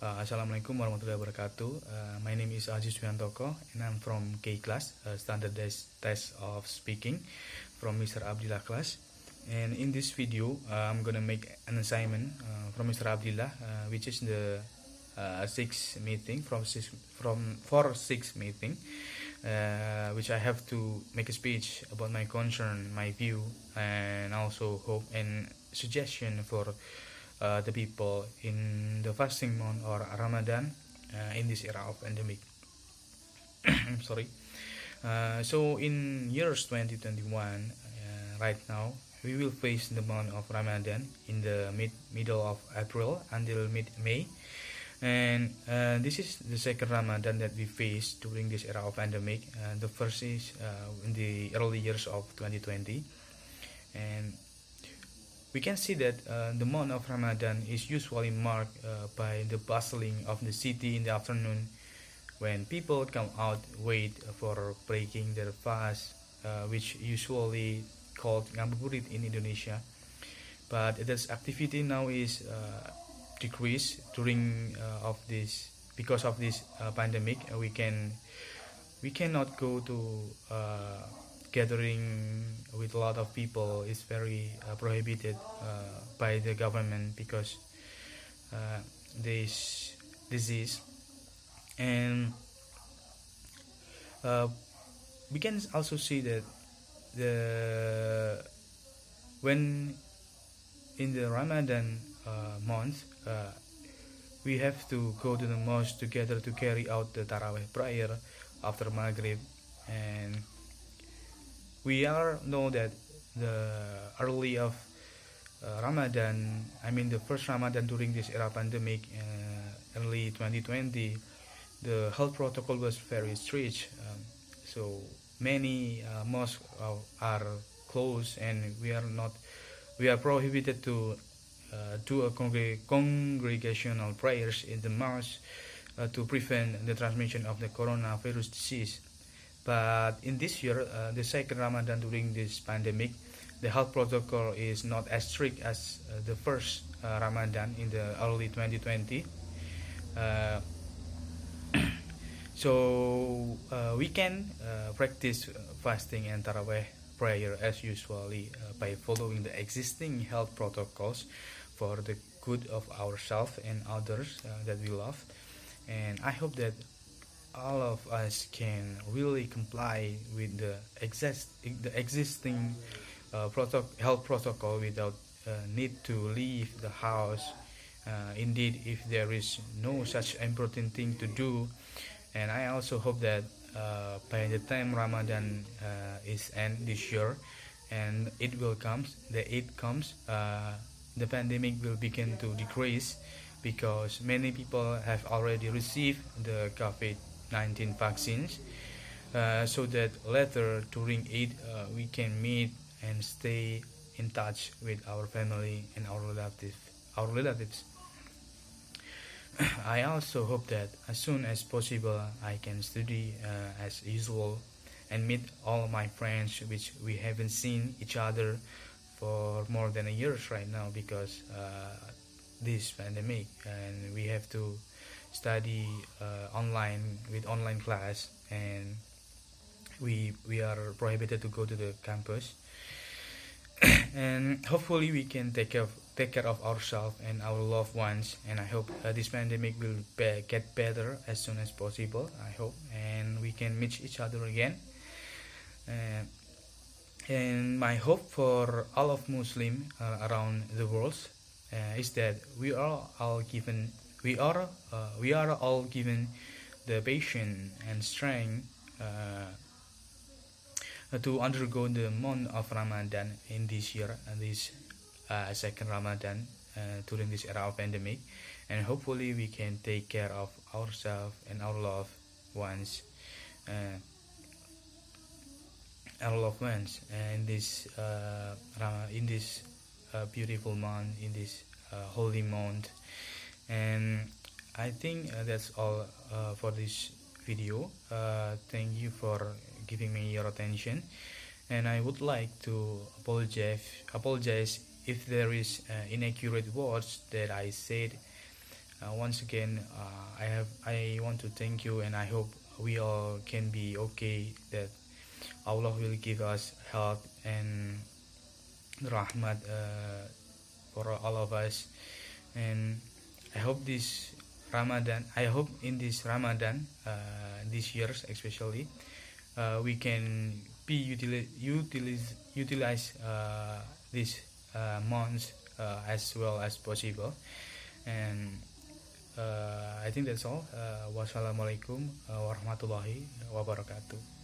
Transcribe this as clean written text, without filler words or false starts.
Assalamualaikum warahmatullahi wabarakatuh. My name is Aziz Wiantoko and I'm from K class, standardized test of speaking from Mr. Abdillah class. And in this video, I'm gonna make an assignment from Mr. Abdillah, which is the sixth meeting for six meeting, which I have to make a speech about my concern, my view, and also hope and suggestion for the people in the fasting month or Ramadan in this era of pandemic. Sorry. So in years 2021, right now we will face the month of Ramadan in the middle of April until mid-May, and this is the second Ramadan that we face during this era of pandemic. The first is in the early years of 2020, and we can see that the month of Ramadan is usually marked by the bustling of the city in the afternoon, when people come out wait for breaking their fast, which usually called ngabuburit in Indonesia. But this activity now is decreased during of this because of this pandemic. We cannot go to gathering with a lot of people is very prohibited by the government because this disease. And we can also see that when in the Ramadan month, we have to go to the mosque together to carry out the Taraweh prayer after Maghrib. And we all know that the early of Ramadan, I mean the first Ramadan during this era pandemic, early 2020, the health protocol was very strict. So many mosques are closed, and we are prohibited to do a congregational prayers in the mosque to prevent the transmission of the coronavirus disease. But in this year, the second Ramadan during this pandemic, the health protocol is not as strict as the first Ramadan in the early 2020. So we can practice fasting and Taraweh prayer as usually by following the existing health protocols for the good of ourselves and others that we love. And I hope that all of us can really comply with the existing health protocol without need to leave the house. Indeed, if there is no such important thing to do. And I also hope that by the time Ramadan is end this year, and the pandemic will begin to decrease, because many people have already received the COVID-19 vaccines, so that later during Eid we can meet and stay in touch with our family and our relatives. I also hope that as soon as possible I can study as usual and meet all my friends, which we haven't seen each other for more than a year right now because this pandemic, and we have to study online with online class, and we are prohibited to go to the campus. And hopefully we can take care of ourselves and our loved ones, and I hope this pandemic will get better as soon as possible, I hope, and we can meet each other again. And my hope for all of Muslim around the world is that we are all given the patience and strength to undergo the month of Ramadan in this year, this second Ramadan during this era of pandemic, and hopefully we can take care of ourselves and our loved ones, in this beautiful month, in this holy month. And I think that's all for this video. Thank you for giving me your attention, and I would like to apologize if there is inaccurate words that I said Once again, I want to thank you, and I hope we all can be okay. That Allah will give us health and rahmat for all of us. And I hope this Ramadan, I hope in this Ramadan, this years especially, we can be utilize this months as well as possible. And I think that's all. Wassalamualaikum warahmatullahi wabarakatuh.